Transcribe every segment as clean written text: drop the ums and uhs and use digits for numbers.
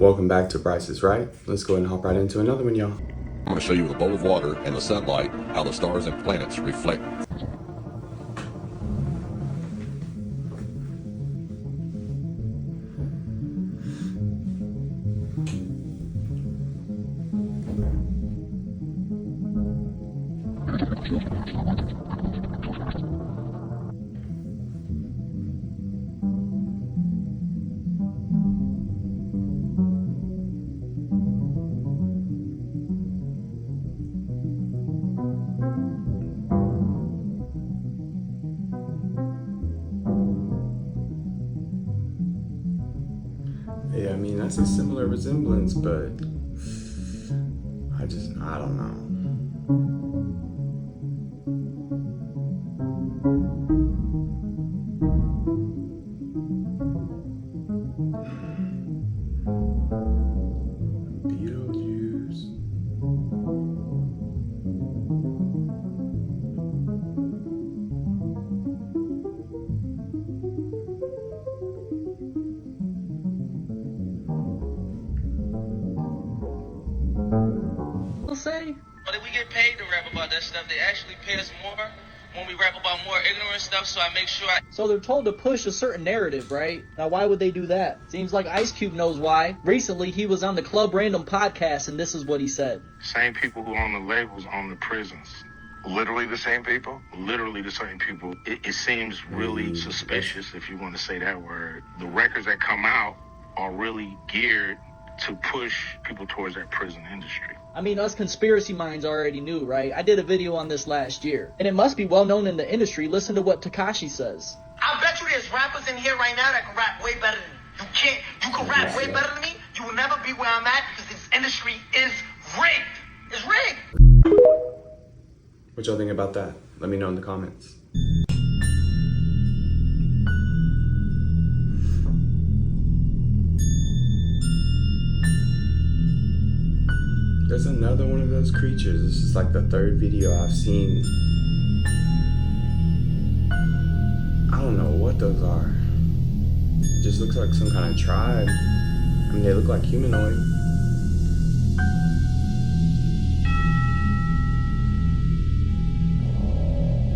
Welcome back to Bryce is Right. Let's go ahead and hop right into another one, y'all. I'm going to show you with a bowl of water and the sunlight how the stars and planets reflect. Yeah, I mean, that's a similar resemblance, but I don't know. Beetlejuice. Say? But if we get paid to rap about that stuff, they actually pay us more when we rap about more ignorant stuff, so I make sure So they're told to push a certain narrative, right? Now, why would they do that? Seems like Ice Cube knows why. Recently, he was on the Club Random podcast, and this is what he said. Same people who own the labels own the prisons. Literally the same people? Literally the same people. It seems really suspicious, if you want to say that word. The records that come out are really geared to push people towards that prison industry. I mean, us conspiracy minds already knew, right? I did a video on this last year. And it must be well known in the industry. Listen to what Tekashi says. I bet you there's rappers in here right now that can rap way better than me. You can rap way better than me. You will never be where I'm at because this industry is rigged. It's rigged. What y'all think about that? Let me know in the comments. There's another one of those creatures. This is like the third video I've seen. I don't know what those are. It just looks like some kind of tribe. I mean, they look like humanoid.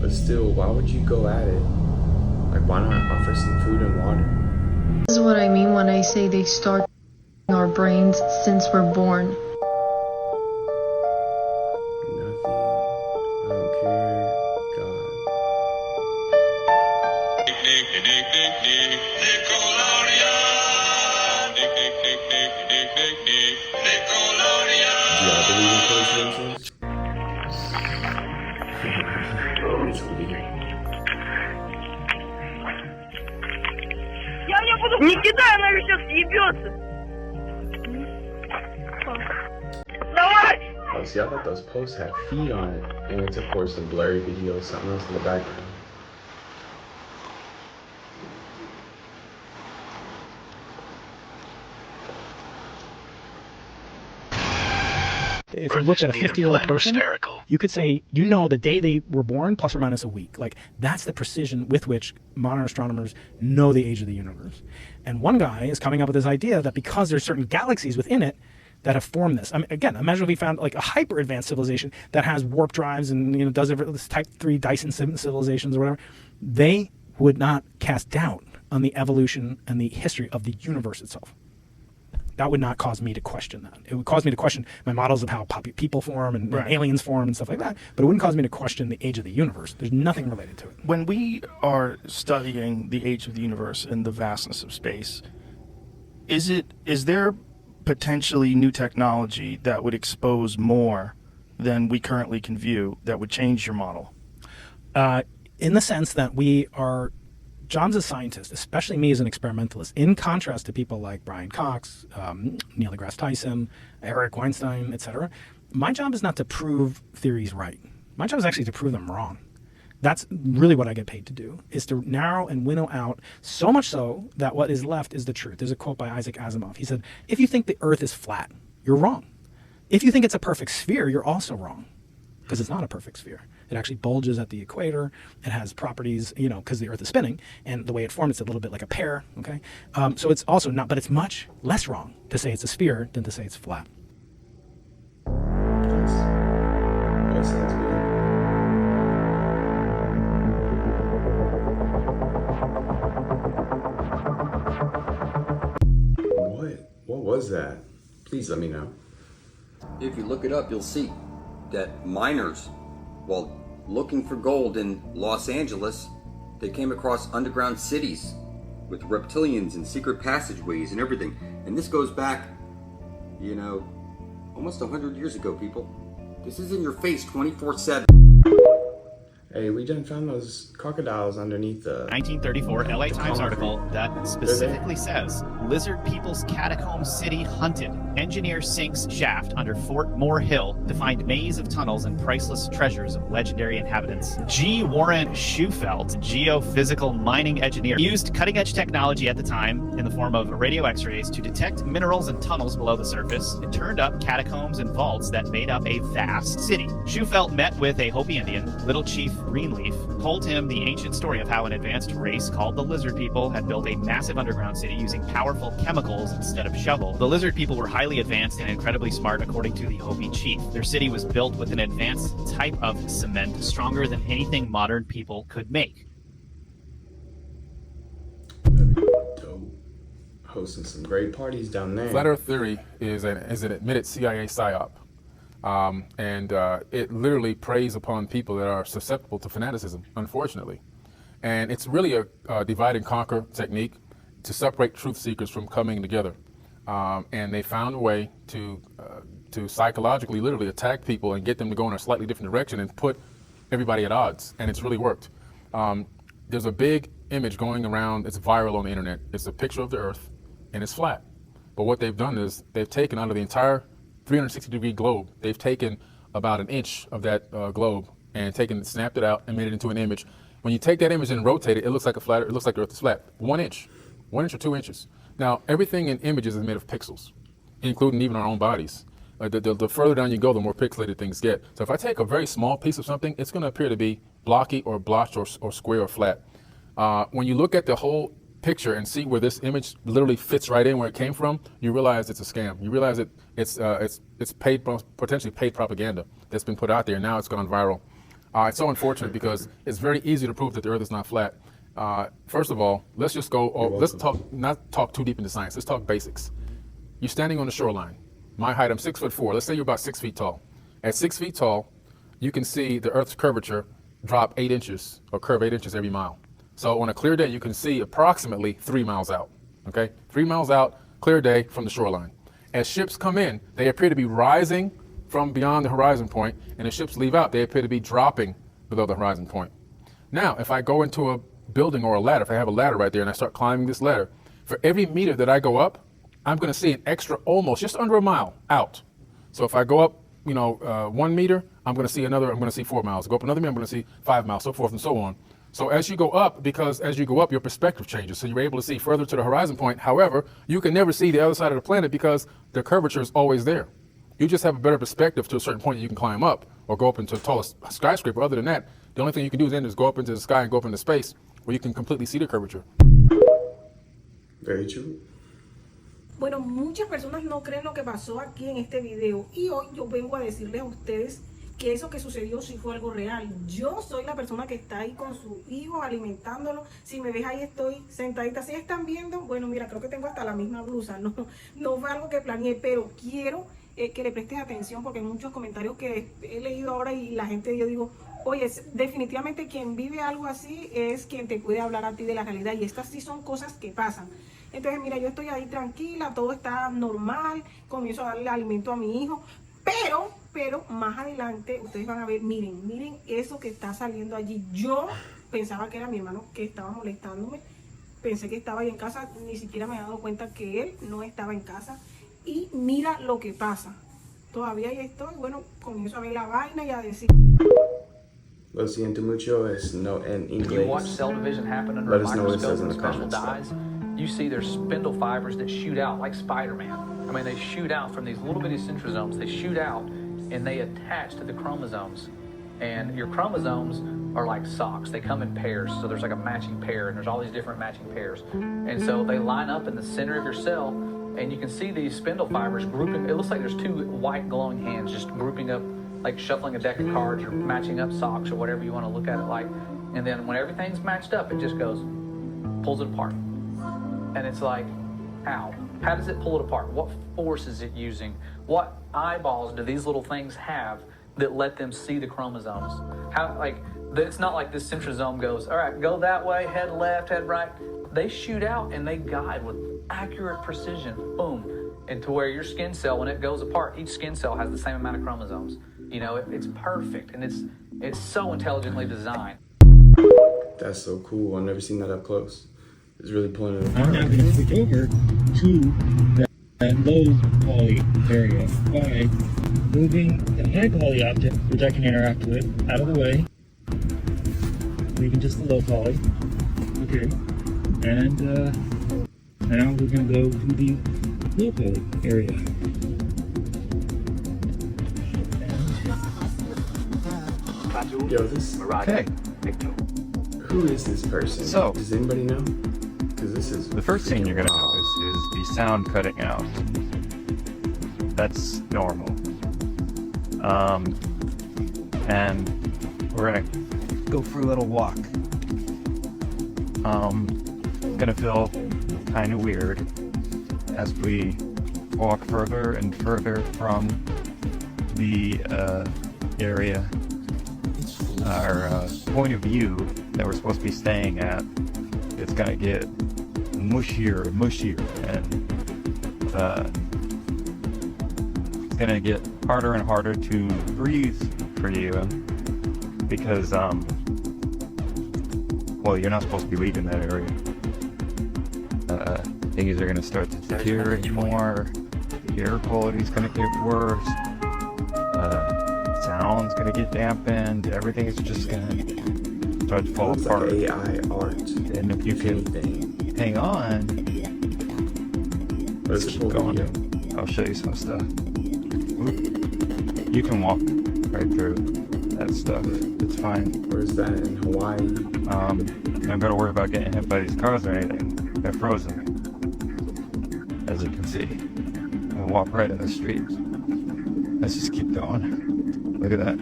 But still, why would you go at it? Like, why not offer some food and water? This is what I mean when I say they start our brains since we're born. Не кидай, она сейчас съебется. Давай! Oh, see, I thought those posts had feet on it. And it's, of course, a blurry video, something else in the background. If you look at a 50-year-old person, you could say, you know, the day they were born, plus or minus a week. Like, that's the precision with which modern astronomers know the age of the universe. And one guy is coming up with this idea that because there's certain galaxies within it that have formed this. I mean, again, imagine if we found like a hyper-advanced civilization that has warp drives and, you know, does this type 3 Dyson civilizations or whatever. They would not cast doubt on the evolution and the history of the universe itself. That would not cause me to question that. It would cause me to question my models of how people form and aliens form and stuff like that. But it wouldn't cause me to question the age of the universe. There's nothing related to it. When we are studying the age of the universe and the vastness of space, is there potentially new technology that would expose more than we currently can view that would change your model? In the sense that we are... John's a scientist, especially me as an experimentalist, in contrast to people like Brian Cox, Neil deGrasse Tyson, Eric Weinstein, etc. My job is not to prove theories right. My job is actually to prove them wrong. That's really what I get paid to do, is to narrow and winnow out so much so that what is left is the truth. There's a quote by Isaac Asimov. He said, if you think the earth is flat, you're wrong. If you think it's a perfect sphere, you're also wrong, because it's not a perfect sphere. It actually bulges at the equator. It has properties, because the Earth is spinning, and the way it formed, it's a little bit like a pear. Okay, so it's also not, but it's much less wrong to say it's a sphere than to say it's flat. That sounds good. What was that? Please let me know. If you look it up, you'll see that miners, while looking for gold in Los Angeles, they came across underground cities with reptilians and secret passageways and everything. And this goes back, almost 100 years ago, people. This is in your face 24/7. Hey, we done found those crocodiles underneath the 1934 LA Times article that specifically says lizard people's catacomb city hunted. Engineer sinks shaft under Fort Moore Hill to find maze of tunnels and priceless treasures of legendary inhabitants. G. Warren Schufelt, geophysical mining engineer, used cutting-edge technology at the time in the form of radio x-rays to detect minerals and tunnels below the surface. It turned up catacombs and vaults that made up a vast city. Schufelt met with a Hopi Indian, Little Chief Greenleaf, told him the ancient story of how an advanced race called the lizard people had built a massive underground city using powerful chemicals instead of shovel. The lizard people were highly advanced and incredibly smart according to the Hopi chief. Their city was built with an advanced type of cement stronger than anything modern people could make. That'd be dope. Hosting some great parties down there. Flat Earth theory is an admitted CIA psyop. It literally preys upon people that are susceptible to fanaticism, unfortunately. And it's really a divide and conquer technique to separate truth seekers from coming together. And they found a way to psychologically, literally attack people and get them to go in a slightly different direction and put everybody at odds. And it's really worked. There's a big image going around, it's viral on the internet. It's a picture of the Earth and it's flat. But what they've done is they've taken out of the entire 360-degree globe, they've taken about an inch of that globe and snapped it out and made it into an image. When you take that image and rotate it, it looks like it looks like the Earth is flat. 1 inch or 2 inches. Now, everything in images is made of pixels, including even our own bodies. The further down you go, the more pixelated things get. So if I take a very small piece of something, it's going to appear to be blocky or blotched or square or flat. When you look at the whole picture and see where this image literally fits right in where it came from, you realize it's a scam. You realize it's potentially paid propaganda that's been put out there. Now it's gone viral. It's so unfortunate because it's very easy to prove that the Earth is not flat. First of all, let's just go. Not talk too deep into science. Let's talk basics. You're standing on the shoreline. My height, I'm 6'4". Let's say you're about 6 feet tall. At 6 feet tall, you can see the Earth's curvature drop 8 inches or curve 8 inches every mile. So on a clear day, you can see approximately 3 miles out, okay? 3 miles out, clear day from the shoreline. As ships come in, they appear to be rising from beyond the horizon point, and as ships leave out, they appear to be dropping below the horizon point. Now, if I go into a building or a ladder, if I have a ladder right there and I start climbing this ladder, for every meter that I go up, I'm gonna see an extra almost just under a mile out. So if I go up, 1 meter, I'm gonna see 4 miles. Go up another meter, I'm gonna see 5 miles, so forth and so on. So as you go up, because as you go up, your perspective changes. So you're able to see further to the horizon point. However, you can never see the other side of the planet because the curvature is always there. You just have a better perspective to a certain point that you can climb up or go up into the tallest skyscraper. Other than that, the only thing you can do then is go up into the sky and go up into space where you can completely see the curvature. Very true. Bueno, muchas personas no creen lo que pasó aquí en este video y hoy yo vengo a decirles a ustedes que eso que sucedió sí fue algo real. Yo soy la persona que está ahí con su hijo alimentándolo. Si me ves ahí estoy sentadita. Si están viendo, bueno, mira, creo que tengo hasta la misma blusa. No fue algo que planeé, pero quiero que le prestes atención porque hay muchos comentarios que he leído ahora y la gente, yo digo, oye, definitivamente quien vive algo así es quien te puede hablar a ti de la realidad y estas sí son cosas que pasan. Entonces, mira, yo estoy ahí tranquila, todo está normal, comienzo a darle alimento a mi hijo, pero más adelante ustedes van a ver, miren eso que está saliendo allí. Yo pensaba que era mi hermano que estaba molestándome, pensé que estaba ahí en casa, ni siquiera me he dado cuenta que él no estaba en casa y mira lo que pasa. Todavía ahí estoy, bueno, comienzo a ver la vaina y a decir... Lo siento mucho es no en inglés. You watch cell division happen under a microscope with special dyes, you see there's spindle fibers that shoot out like Spider-Man. I mean, they shoot out from these little bitty centrosomes. They shoot out and they attach to the chromosomes. And your chromosomes are like socks. They come in pairs. So there's like a matching pair, and there's all these different matching pairs. And so they line up in the center of your cell, and you can see these spindle fibers grouping. It looks like there's two white glowing hands just grouping up, like shuffling a deck of cards or matching up socks or whatever you want to look at it like. And then when everything's matched up, it just goes, pulls it apart. And it's like, how? How does it pull it apart? What force is it using? What eyeballs do these little things have that let them see the chromosomes? How, like, it's not like this centrosome goes, all right, go that way, head left, head right. They shoot out and they guide with accurate precision, boom, and to where your skin cell, when it goes apart, each skin cell has the same amount of chromosomes. You know, it's perfect, and it's so intelligently designed. That's so cool. I've never seen that up close. It's really pulling it I'm apart. now going to switch over to that low poly area by moving the high poly object, which I can interact with, out of the way, leaving just the low poly. Okay, and now we're going to go to the low poly area. Yo, this. Okay. Who is this person? So, does anybody know? Because this is the first thing you're going to notice is the sound cutting out. That's normal. And we're going to go for a little walk. It's going to feel kind of weird as we walk further and further from the area. Our point of view that we're supposed to be staying at, it's gonna get mushier and mushier, and it's gonna get harder and harder to breathe for you because well, you're not supposed to be leaving that area. Things are gonna start to deteriorate more, the air quality's gonna get worse, sound's gonna get dampened, everything is just gonna start to fall apart. Like AI art. And if you can hang on, let's keep going. I'll show you some stuff. You can walk right through that stuff. It's fine. Where's that, in Hawaii? You don't gotta worry about getting hit by these cars or anything. They're frozen, as you can see. We'll walk right in the street. Let's just keep going. Look at that.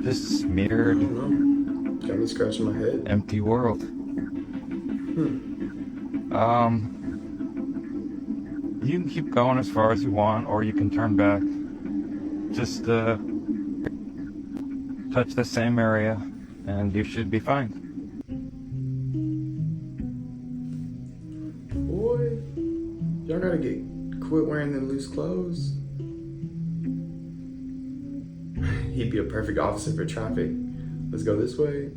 This mirrored, got me scratching my head. Empty world. You can keep going as far as you want, or you can turn back. Just touch the same area, and you should be fine. Boy, y'all gotta quit wearing them loose clothes. He'd be a perfect officer for traffic. Let's go this way.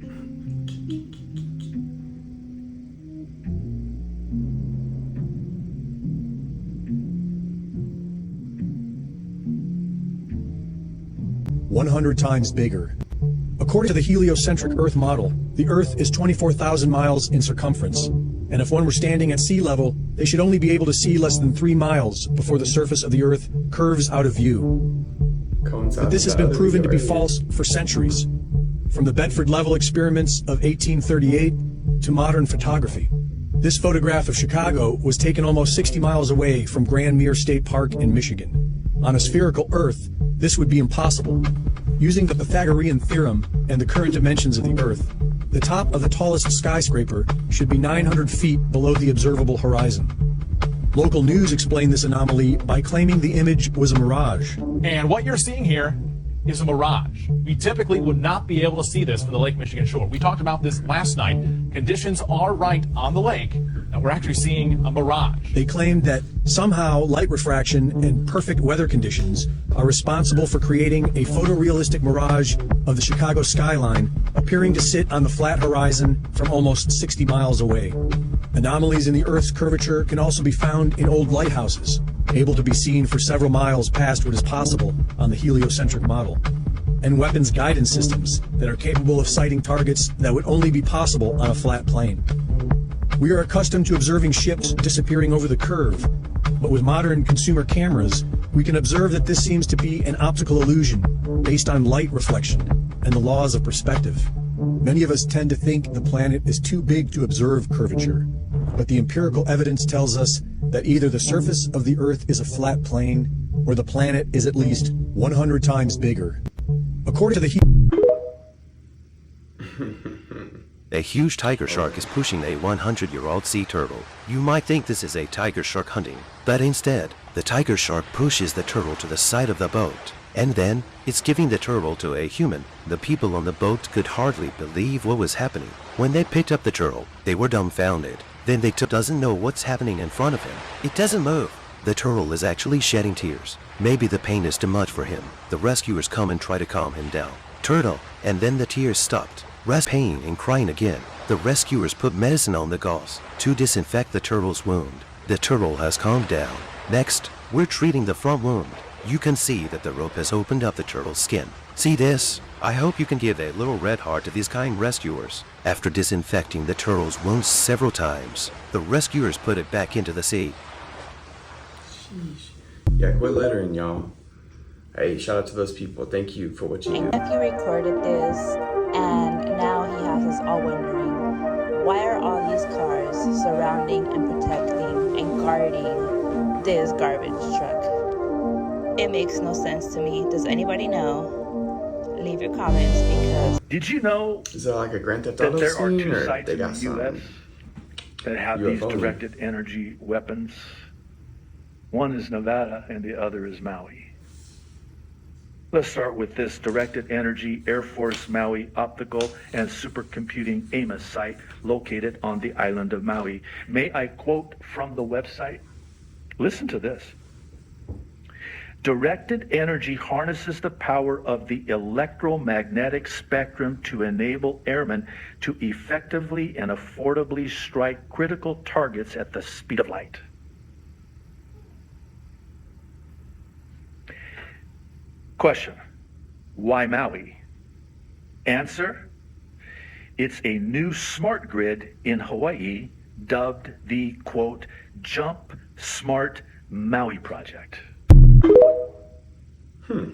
"100 times bigger. According to the heliocentric Earth model, the Earth is 24,000 miles in circumference, and if one were standing at sea level, they should only be able to see less than 3 miles before the surface of the Earth curves out of view. But this has been proven to be false for centuries, from the Bedford level experiments of 1838 to modern photography. This photograph of Chicago was taken almost 60 miles away from Grand Mere State Park in Michigan. On a spherical Earth, this would be impossible. Using the Pythagorean theorem and the current dimensions of the Earth, the top of the tallest skyscraper should be 900 feet below the observable horizon. Local news explained this anomaly by claiming the image was a mirage. And what you're seeing here is a mirage. We typically would not be able to see this from the Lake Michigan shore. We talked about this last night. Conditions are right on the lake, and we're actually seeing a mirage. They claimed that somehow light refraction and perfect weather conditions are responsible for creating a photorealistic mirage of the Chicago skyline appearing to sit on the flat horizon from almost 60 miles away. Anomalies in the Earth's curvature can also be found in old lighthouses, able to be seen for several miles past what is possible on the heliocentric model, and weapons guidance systems that are capable of sighting targets that would only be possible on a flat plane. We are accustomed to observing ships disappearing over the curve, but with modern consumer cameras, we can observe that this seems to be an optical illusion based on light reflection. and the laws of perspective. Many of us tend to think the planet is too big to observe curvature, but the empirical evidence tells us that either the surface of the Earth is a flat plane, or the planet is at least 100 times bigger. According to the A huge tiger shark is pushing a 100-year-old sea turtle. You might think this is a tiger shark hunting, but instead, the tiger shark pushes the turtle to the side of the boat, and then it's giving the turtle to a human. The people on the boat could hardly believe what was happening. When they picked up the turtle, they were dumbfounded. Then they doesn't know what's happening in front of him. It doesn't move. The turtle is actually shedding tears. Maybe the pain is too much for him. The rescuers come and try to calm him down. Turtle, and then the tears stopped. Paying and crying again. The rescuers put medicine on the gauze to disinfect the turtle's wound. The turtle has calmed down. Next, we're treating the front wound. You can see that the rope has opened up the turtle's skin. See this? I hope you can give a little red heart to these kind rescuers. After disinfecting the turtle's wounds several times, the rescuers put it back into the sea. Sheesh. Yeah, quit littering, y'all. Hey, shout out to those people. Thank you for what you do. My nephew recorded this, and now he has us all wondering, why are all these cars surrounding and protecting and guarding this garbage truck? It makes no sense to me. Does anybody know? Leave your comments because... Did you know is that like a Grand Theft that Auto there are scene, two or sites they in the got U.S. that have these UFO? directed energy weapons? One is Nevada and the other is Maui. Let's start with this directed energy Air Force Maui optical and supercomputing AMOS site located on the island of Maui. May I quote from the website? Listen to this. Directed energy harnesses the power of the electromagnetic spectrum to enable airmen to effectively and affordably strike critical targets at the speed of light. Question, why Maui? Answer, it's a new smart grid in Hawaii dubbed the, quote, Jump Smart Maui Project. I'll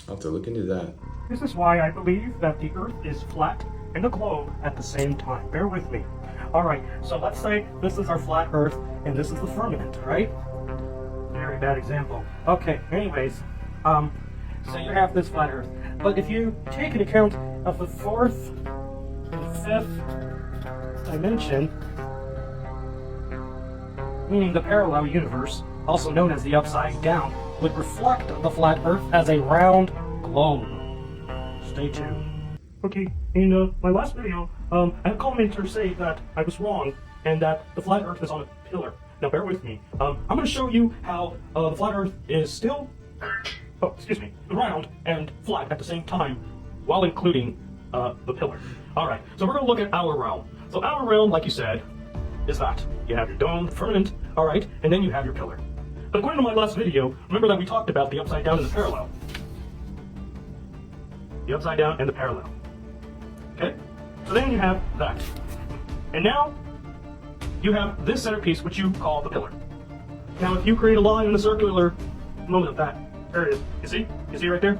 have to look into that. This is why I believe that the Earth is flat and a globe at the same time. Bear with me. Alright, so let's say this is our flat Earth and this is the firmament, right? Very bad example. Okay, anyways, so you have this flat Earth. But if you take an account of the fourth and fifth dimension, meaning the parallel universe, also known as the upside down, would reflect the flat Earth as a round globe. Stay tuned. Okay, in my last video, I had a commenter say that I was wrong and that the flat Earth is on a pillar. Now bear with me. I'm going to show you how the flat Earth is still, round and flat at the same time, while including the pillar. Alright, so we're going to look at our realm. So our realm, like you said, is that. You have your dome, firmament, alright, and then you have your pillar. But according to my last video, remember that we talked about the upside down and the parallel. The upside down and the parallel. Okay? So then you have that. And now, you have this centerpiece, which you call the pillar. Now if you create a line in a circular moment of that, there it is. You see? You see right there?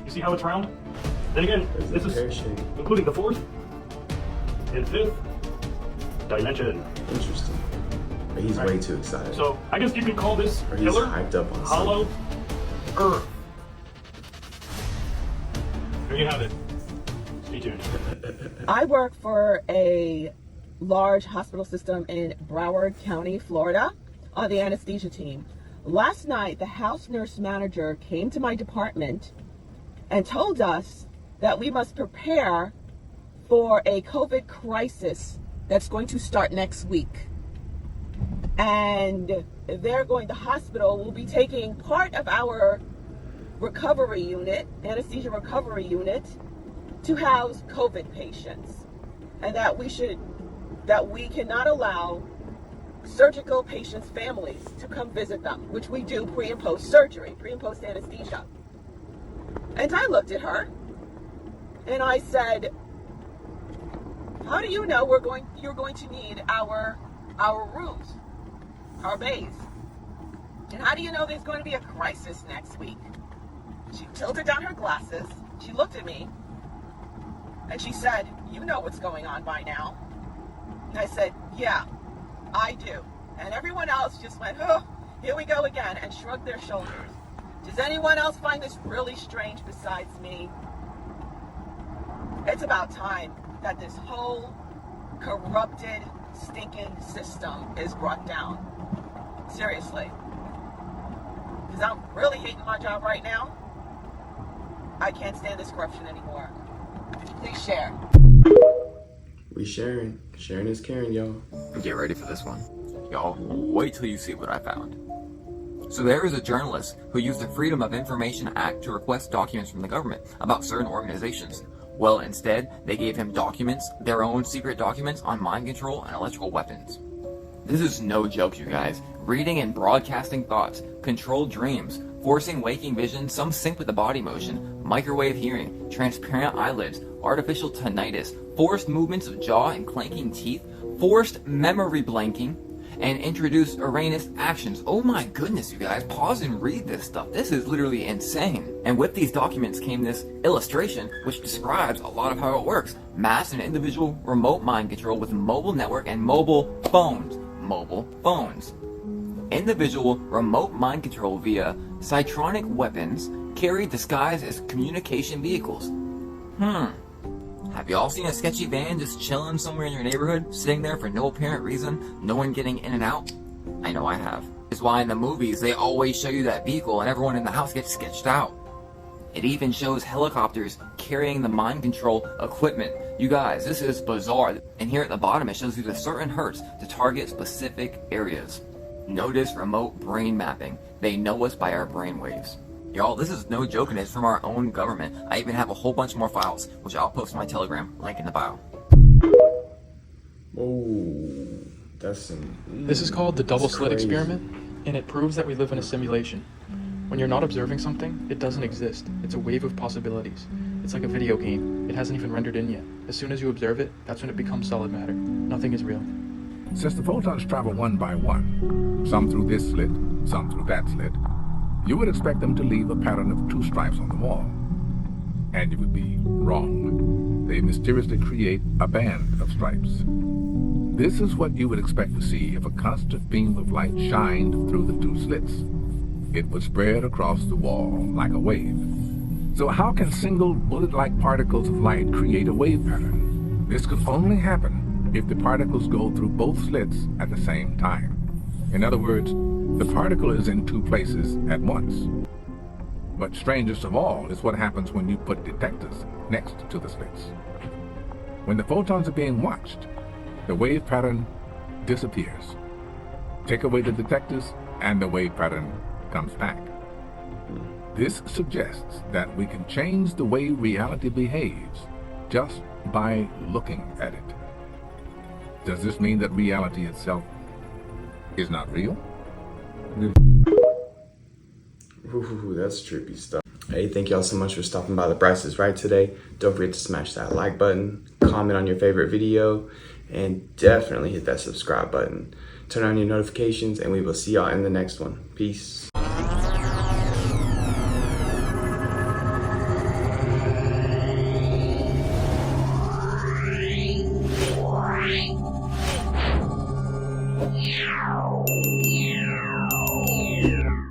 You see how it's round? Then again, this is including the fourth and fifth dimension. Interesting. But he's way too excited. So I guess you can call this Or he's pillar hyped up on hollow Earth. There you have it. Stay tuned. I work for a large hospital system in Broward County, Florida, on the anesthesia team. Last night, the house nurse manager came to my department and told us that we must prepare for a COVID crisis that's going to start next week. And the hospital will be taking part of our recovery unit, anesthesia recovery unit, to house COVID patients. And that we cannot allow surgical patients' families to come visit them, which we do pre and post surgery, pre and post anesthesia. And I looked at her and I said, how do you know you're going to need our rooms, our bays? And how do you know there's going to be a crisis next week? She tilted down her glasses, she looked at me, And she said, you know what's going on by now. And I said, yeah, I do. And everyone else just went, oh, here we go again, and shrugged their shoulders. Does anyone else find this really strange besides me? It's about time that this whole corrupted, stinking system is brought down. Seriously. Because I'm really hating my job right now. I can't stand this corruption anymore. Please share. We sharing. Sharing is caring, y'all. Get ready for this one. Y'all, wait till you see what I found. So there is a journalist who used the Freedom of Information Act to request documents from the government about certain organizations. Well, instead, they gave him documents, their own secret documents on mind control and electrical weapons. This is no joke, you guys. Reading and broadcasting thoughts, controlled dreams, forcing waking vision, some sync with the body motion, microwave hearing, transparent eyelids, artificial tinnitus, forced movements of jaw and clanking teeth, forced memory blanking, and introduced erroneous actions. Oh my goodness, you guys, pause and read this stuff. This is literally insane. And with these documents came this illustration, which describes a lot of how it works. Mass and individual remote mind control with mobile network and mobile phones. Mobile phones. Individual remote mind control via cytronic weapons carried disguised as communication vehicles. Have y'all seen a sketchy van just chilling somewhere in your neighborhood, sitting there for no apparent reason, no one getting in and out? I know I have. It's why in the movies they always show you that vehicle and everyone in the house gets sketched out. It even shows helicopters carrying the mind control equipment. You guys, this is bizarre. And here at the bottom it shows you the certain hertz to target specific areas. Notice remote brain mapping. They know us by our brain waves. Y'all, this is no joke, and it's from our own government. I even have a whole bunch more files, which I'll post on my Telegram, link in the bio. Oh, that's some... This is called the double slit crazy. experiment, and it proves that we live in a simulation. When you're not observing something, it doesn't exist. It's a wave of possibilities. It's like a video game. It hasn't even rendered in yet. As soon as you observe it, that's when it becomes solid matter. Nothing is real. Since the photons travel one by one, some through this slit, some through that slit, you would expect them to leave a pattern of two stripes on the wall. And you would be wrong. They mysteriously create a band of stripes. This is what you would expect to see if a constant beam of light shined through the two slits. It would spread across the wall like a wave. So how can single bullet-like particles of light create a wave pattern? This could only happen if the particles go through both slits at the same time. In other words, the particle is in two places at once. But strangest of all is what happens when you put detectors next to the slits. When the photons are being watched, the wave pattern disappears. Take away the detectors, and the wave pattern comes back. This suggests that we can change the way reality behaves just by looking at it. Does this mean that reality itself is not real? Ooh, that's trippy stuff. Hey, thank y'all so much for stopping by the Bryce is Right today. Don't forget to smash that like button, comment on your favorite video, and definitely hit that subscribe button. Turn on your notifications, and we will see y'all in the next one. Peace.